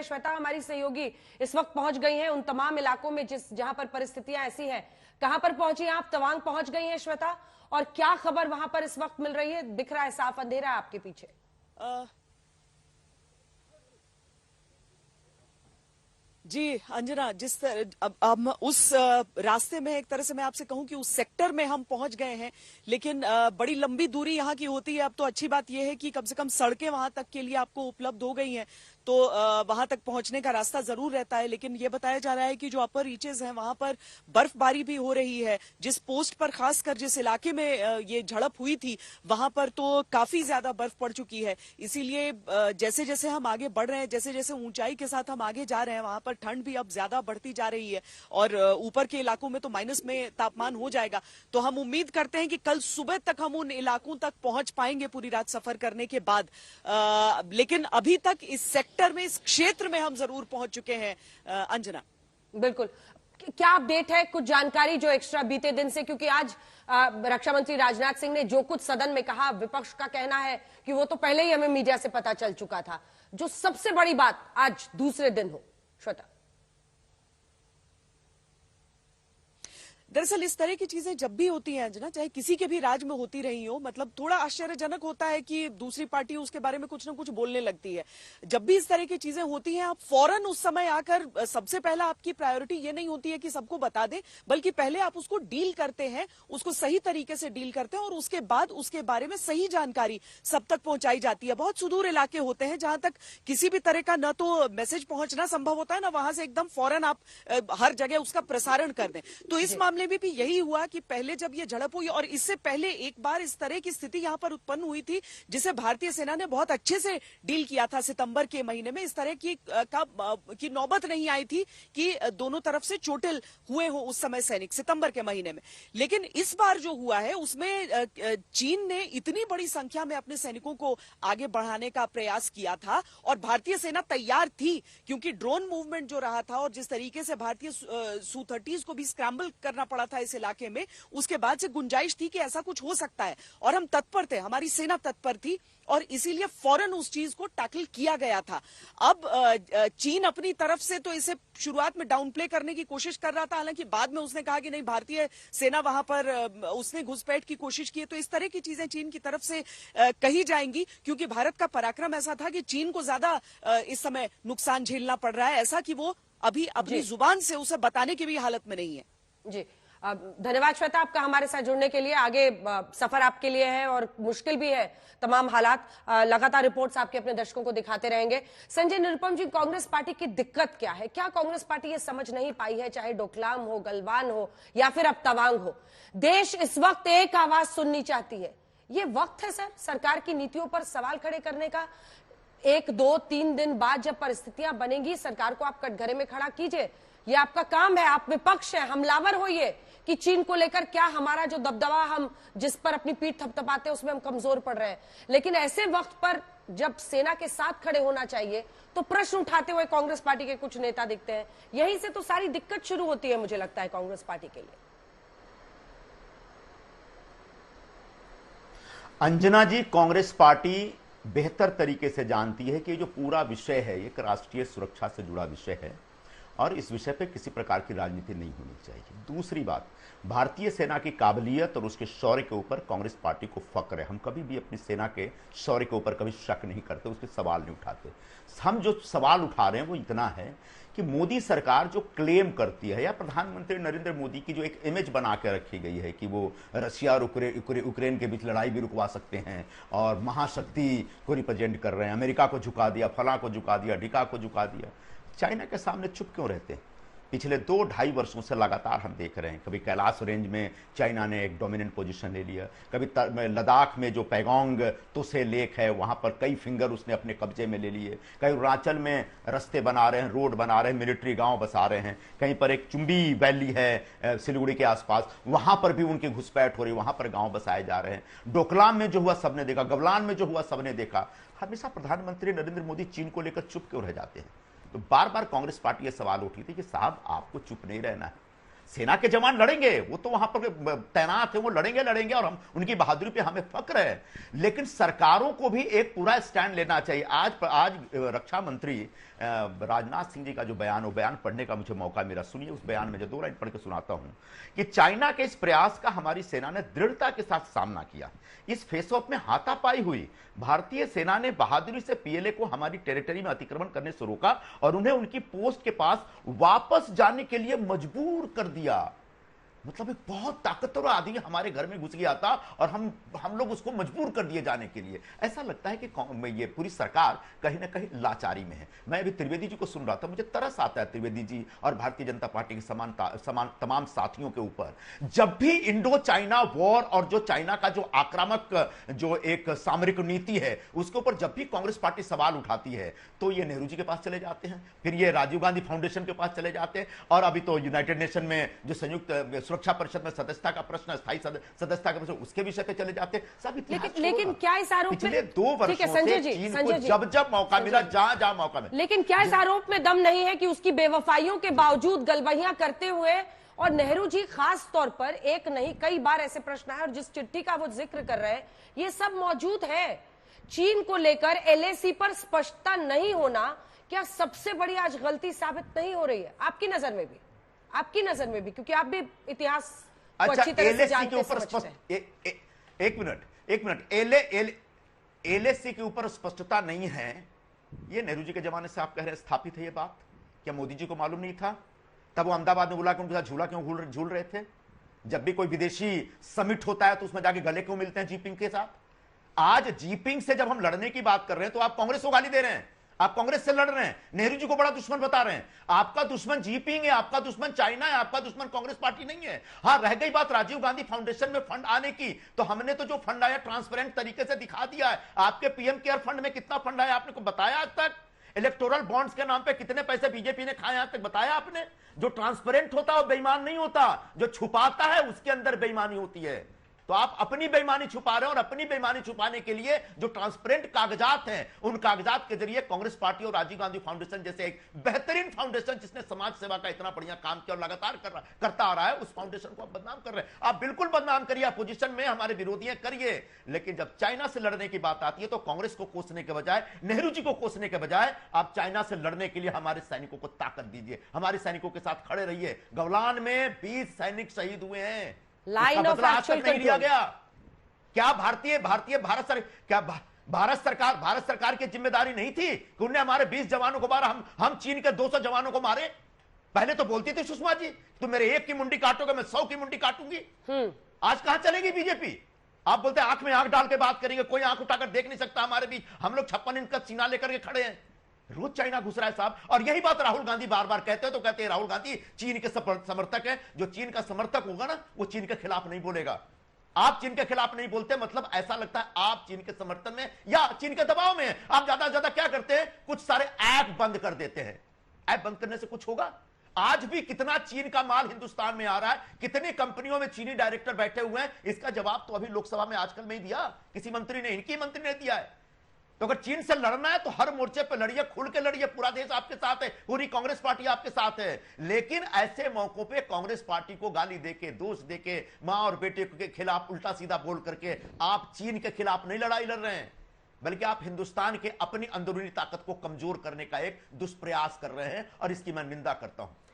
श्वेता हमारी सहयोगी इस वक्त पहुंच गई हैं उन तमाम इलाकों में जहां पर परिस्थितियां ऐसी हैं। कहां पर पहुंची हैं आप? तवांग पहुंच गई हैं श्वेता, और क्या खबर वहां पर इस वक्त मिल रही है? दिख रहा है साफ अंधेरा है आपके पीछे। जी अंजना, अब उस रास्ते में एक तरह से मैं आपसे कहूं कि उस सेक्टर में हम पहुंच गए हैं, लेकिन बड़ी लंबी दूरी यहां की होती है। अब तो अच्छी बात यह है कि कम से कम सड़कें वहां तक के लिए आपको उपलब्ध हो गई हैं, तो वहां तक पहुंचने का रास्ता जरूर रहता है। लेकिन यह बताया जा रहा है कि जो अपर रीचेस हैं वहां पर बर्फबारी भी हो रही है। जिस पोस्ट पर, खासकर जिस इलाके में ये झड़प हुई थी, वहां पर तो काफी ज्यादा बर्फ पड़ चुकी है। इसीलिए जैसे जैसे हम आगे बढ़ रहे हैं, जैसे जैसे ऊंचाई के साथ हम आगे जा रहे हैं, वहां पर ठंड भी अब ज्यादा बढ़ती जा रही है और ऊपर के इलाकों में तो माइनस में तापमान हो जाएगा। तो हम उम्मीद करते हैं कि कल सुबह तक हम उन इलाकों तक पहुंच पाएंगे पूरी रात सफर करने के बाद। लेकिन अभी तक इस सेक्टर में, इस क्षेत्र में हम जरूर पहुंच चुके हैं। अंजना, बिल्कुल, क्या अपडेट है? कुछ जानकारी जो एक्स्ट्रा बीते दिन से, क्योंकि आज रक्षा मंत्री राजनाथ सिंह ने जो कुछ सदन में कहा, विपक्ष का कहना है कि वो तो पहले ही हमें मीडिया से पता चल चुका था। जो सबसे बड़ी बात आज दूसरे दिन हो श्वेता। दरअसल इस तरह की चीजें जब भी होती हैं अंजना, चाहे किसी के भी राज में होती रही हो, मतलब थोड़ा आश्चर्यजनक होता है कि दूसरी पार्टी उसके बारे में कुछ ना कुछ बोलने लगती है। जब भी इस तरह की चीजें होती हैं, आप फौरन उस समय आकर, सबसे पहला आपकी प्रायोरिटी ये नहीं होती है कि सबको बता दें, बल्कि पहले आप उसको डील करते हैं, उसको सही तरीके से डील करते हैं और उसके बाद उसके बारे में सही जानकारी सब तक पहुंचाई जाती है। बहुत सुदूर इलाके होते हैं जहां तक किसी भी तरह का न तो मैसेज पहुंचना संभव होता है, ना वहां से एकदम फौरन आप हर जगह उसका प्रसारण कर दें। तो इस मामले में भी यही हुआ कि पहले जब ये झड़प हुई, और इससे पहले एक बार इस तरह की स्थिति यहां पर उत्पन्न हुई थी जिसे भारतीय सेना ने बहुत अच्छे से डील किया था। सितंबर के महीने में इस तरह की नौबत नहीं आई थी कि दोनों तरफ से चोटिल हुए हो उस समय सैनिक, सितंबर के महीने में। लेकिन इस बार जो हुआ है उसमें चीन ने इतनी बड़ी संख्या में अपने सैनिकों को आगे बढ़ाने का प्रयास किया था और भारतीय सेना तैयार थी, क्योंकि ड्रोन मूवमेंट जो रहा था और जिस तरीके से भारतीय Su-30 को भी स्क्रैम्बल करना पड़ा था इस इलाके में, उसके बाद से गुंजाइश थी कि ऐसा कुछ हो सकता है और हम तत्पर थे, हमारी सेना तत्पर थी और इसीलिए फौरन उस चीज को टैकल किया गया था। अब चीन अपनी तरफ से तो इसे शुरुआत में डाउन प्ले करने की कोशिश कर रहा था, हालांकि बाद में उसने कहा कि नहीं, भारतीय सेना वहां पर उसने घुसपैठ की कोशिश की है। तो इस तरह की चीजें चीन की तरफ से कही जाएंगी, क्योंकि भारत का पराक्रम ऐसा था कि चीन को ज्यादा इस समय नुकसान झेलना पड़ रहा है, ऐसा कि वो अभी अपनी जुबान से उसे बताने की भी हालत में नहीं है। जी, धन्यवाद श्वेता आपका हमारे साथ जुड़ने के लिए। आगे सफर आपके लिए है और मुश्किल भी है तमाम हालात। लगातार रिपोर्ट्स आपके अपने दर्शकों को दिखाते रहेंगे। संजय, निरुपम जी, कांग्रेस पार्टी की दिक्कत क्या है? क्या कांग्रेस पार्टी ये समझ नहीं पाई है, चाहे डोकलाम हो, गलवान हो या फिर अब तवांग हो, देश इस वक्त एक आवाज सुननी चाहती है। ये वक्त है सर सरकार की नीतियों पर सवाल खड़े करने का। 1, 2, 3 दिन बाद जब परिस्थितियां बनेंगी, सरकार को आप कटघरे में खड़ा कीजिए, ये आपका काम है। आप विपक्ष है, हमलावर होइए कि चीन को लेकर क्या हमारा जो दबदबा, हम जिस पर अपनी पीठ थपथपाते हैं, उसमें हम कमजोर पड़ रहे हैं। लेकिन ऐसे वक्त पर जब सेना के साथ खड़े होना चाहिए, तो प्रश्न उठाते हुए कांग्रेस पार्टी के कुछ नेता दिखते हैं। यहीं से तो सारी दिक्कत शुरू होती है, मुझे लगता है, कांग्रेस पार्टी के लिए। अंजना जी, कांग्रेस पार्टी बेहतर तरीके से जानती है कि जो पूरा विषय है एक राष्ट्रीय सुरक्षा से जुड़ा विषय है और इस विषय पे किसी प्रकार की राजनीति नहीं होनी चाहिए। दूसरी बात, भारतीय सेना की काबिलियत और उसके शौर्य के ऊपर कांग्रेस पार्टी को फक्र है। हम कभी भी अपनी सेना के शौर्य के ऊपर कभी शक नहीं करते, उस पर सवाल नहीं उठाते। हम जो सवाल उठा रहे हैं वो इतना है कि मोदी सरकार जो क्लेम करती है, या प्रधानमंत्री नरेंद्र मोदी की जो एक इमेज बना के रखी गई है कि वो रशिया और यूक्रेन के बीच लड़ाई भी रुकवा सकते हैं और महाशक्ति को रिप्रेजेंट कर रहे हैं, अमेरिका को झुका दिया, फला को झुका दिया, ढिका को झुका दिया। चाइना के सामने चुप क्यों रहते हैं? पिछले 2-2.5 वर्षों से लगातार हम देख रहे हैं, कभी कैलाश रेंज में चाइना ने एक डोमिनेंट पोजीशन ले लिया, कभी लद्दाख में जो पैगोंग तुसे लेक है वहां पर कई फिंगर उसने अपने कब्जे में ले लिए, कहीं अरुणाचल में रास्ते बना रहे हैं, रोड बना रहे हैं, मिलिट्री गांव बसा रहे हैं, कहीं पर एक चुंबी वैली है सिलीगुड़ी के आसपास, वहां पर भी उनकी घुसपैठ हो रही, वहां पर गाँव बसाए जा रहे हैं। डोकलाम में जो हुआ सबने देखा, गलवान में जो हुआ सबने देखा। हमेशा प्रधानमंत्री नरेंद्र मोदी चीन को लेकर चुप क्यों रह जाते हैं? तो बार बार कांग्रेस पार्टी ये सवाल उठी थी कि साहब आपको चुप नहीं रहना है, सेना के जवान लड़ेंगे, वो तो वहां पर तैनात है, वो लड़ेंगे लड़ेंगे और हम उनकी बहादुरी पे हमें फक्र है। लेकिन सरकारों को भी एक पूरा स्टैंड लेना चाहिए। आज रक्षा मंत्री राजनाथ सिंह जी का जो बयान, वो बयान पढ़ने का मुझे मौका मिला। सुनिए उस बयान में, जो 2 लाइन पढ़ के सुनाता हूं कि चाइना के इस प्रयास का हमारी सेना ने दृढ़ता के साथ सामना किया। इस फेस ऑफ में हाथापाई हुई। भारतीय सेना ने बहादुरी से पीएलए को हमारी टेरिटरी में अतिक्रमण करने से रोका और उन्हें उनकी पोस्ट के पास वापस जाने के लिए मजबूर कर दिया। मतलब एक बहुत ताकतवर आदमी हमारे घर में घुस गया था और हम लोग उसको मजबूर कर दिए जाने के लिए। ऐसा लगता है कि ये पूरी सरकार कहीं ना कहीं लाचारी में है। मैं अभी त्रिवेदी जी को सुन रहा था, मुझे तरस आता है त्रिवेदी जी और भारतीय जनता पार्टी के समान तमाम साथियों के ऊपर। जब भी इंडो चाइना वॉर और जो चाइना का जो आक्रामक जो एक सामरिक नीति है उसके ऊपर जब भी कांग्रेस पार्टी सवाल उठाती है तो ये नेहरू जी के पास चले जाते हैं, फिर ये राजीव गांधी फाउंडेशन के पास चले जाते हैं, और अभी तो यूनाइटेड नेशन में जो संयुक्त सुरक्षा परिषद में सदस्यता का प्रश्न, स्थायी सदस्यता का प्रश्न, उसके विषय पे चले जाते। सब लेकिन क्या इस आरोप में, पिछले 2 वर्षों से चीन को जब मौका मिला, जहां मौका मिला, लेकिन क्या इस आरोप में दम नहीं है कि उसकी बेवफाइयों के बावजूद गलबहियां करते हुए, और नेहरू जी खास तौर पर एक नहीं कई बार ऐसे प्रश्न आए और जिस चिट्ठी का वो जिक्र कर रहे हैं ये सब मौजूद है। चीन को लेकर एलएसी पर स्पष्टता नहीं होना क्या सबसे बड़ी आज गलती साबित नहीं हो रही है आपकी नजर में भी? आपकी नजर में भी, क्योंकि आप भी इतिहास को अच्छी तरह से जानते हैं, समझते हैं। एक मिनट, एलएसी के ऊपर स्पष्टता नहीं है, ये नेहरू जी के जमाने से आप कह रहे हैं स्थापित है ये बात। क्या मोदी जी को मालूम नहीं था? तब वो अहमदाबाद में बुला के उनके साथ झूला क्यों झूल रहे थे? जब भी कोई विदेशी समिट होता है तो उसमें जाके गले क्यों मिलते हैं जीपिंग के साथ? आज जीपिंग से जब हम लड़ने की बात कर रहे हैं तो आप कांग्रेस को गाली दे रहे हैं, आप कांग्रेस से लड़ रहे हैं, नेहरू जी को बड़ा दुश्मन बता रहे हैं। आपका दुश्मन जीपिंग है, आपका दुश्मन चाइना है, आपका दुश्मन कांग्रेस पार्टी नहीं है। हां, रह गई बात राजीव गांधी फाउंडेशन में फंड आने की, तो हमने तो जो फंड आया ट्रांसपेरेंट तरीके से दिखा दिया है। आपके पीएम केयर फंड में कितना फंड आया आपने को बताया आज तक? इलेक्टोरल बॉन्ड्स के नाम पे कितने पैसे बीजेपी ने खाए आज तक बताया आपने? जो ट्रांसपेरेंट होता है वो बेईमान नहीं होता, जो छुपाता है उसके अंदर बेईमानी होती है। तो आप अपनी बेईमानी छुपा रहे हैं और अपनी बेईमानी छुपाने के लिए जो ट्रांसपेरेंट कागजात हैं उन कागजात के जरिए कांग्रेस पार्टी और राजीव गांधी फाउंडेशन जैसे एक बेहतरीन फाउंडेशन जिसने समाज सेवा का इतना बढ़िया काम किया और लगातार करता आ रहा है, उस फाउंडेशन को आप बदनाम कर रहे हैं। आप बिल्कुल बदनाम करिए, अपोजिशन में हमारे विरोधी करिए, लेकिन जब चाइना से लड़ने की बात आती है तो कांग्रेस को कोसने के बजाय, नेहरू जी को कोसने के बजाय आप चाइना से लड़ने के लिए हमारे सैनिकों को ताकत दीजिए, हमारे सैनिकों के साथ खड़े रहिए। गलवान में 20 सैनिक शहीद हुए हैं, लाइन ऑफ एक्चुअल नहीं लिया गया। क्या भारत सरकार की जिम्मेदारी नहीं थी कि उन्हें हमारे 20 जवानों को मारा? हम चीन के 200 जवानों को मारे। पहले तो बोलती थी सुषमा जी, तुम मेरे 1 की मुंडी काटोगे मैं 100 की मुंडी काटूंगी। आज कहां चलेगी बीजेपी? आप बोलते हैं आंख में आंख डाल के बात करेंगे, कोई आंख उठाकर देख नहीं सकता हमारे बीच। हम लोग 56 इंच का सीना लेकर के खड़े हैं। रोज चाइना घुस रहा है साहब, और यही बात राहुल गांधी बार बार कहते हैं। तो कहते हैं राहुल गांधी चीन के समर्थक हैं। जो चीन का समर्थक होगा ना वो चीन के खिलाफ नहीं बोलेगा। आप चीन के खिलाफ नहीं बोलते, मतलब ऐसा लगता है आप चीन के समर्थन में या चीन के दबाव में। आप ज्यादा से ज्यादा क्या करते हैं, कुछ सारे ऐप बंद कर देते हैं। ऐप बंद करने से कुछ होगा? आज भी कितना चीन का माल हिंदुस्तान में आ रहा है, कितनी कंपनियों में चीनी डायरेक्टर बैठे हुए हैं, इसका जवाब तो अभी लोकसभा में आजकल में ही दिया किसी मंत्री ने, इनकी मंत्री ने दिया है। तो अगर चीन से लड़ना है तो हर मोर्चे पे लड़िए, खुल के लड़िए, पूरा देश आपके साथ है, पूरी कांग्रेस पार्टी आपके साथ है। लेकिन ऐसे मौकों पे कांग्रेस पार्टी को गाली देके, दोष देके, मां और बेटे के खिलाफ उल्टा सीधा बोल करके आप चीन के खिलाफ नहीं लड़ाई लड़ रहे हैं, बल्कि आप हिंदुस्तान के अपनी अंदरूनी ताकत को कमजोर करने का एक दुष्प्रयास कर रहे हैं, और इसकी मैं निंदा करता हूं।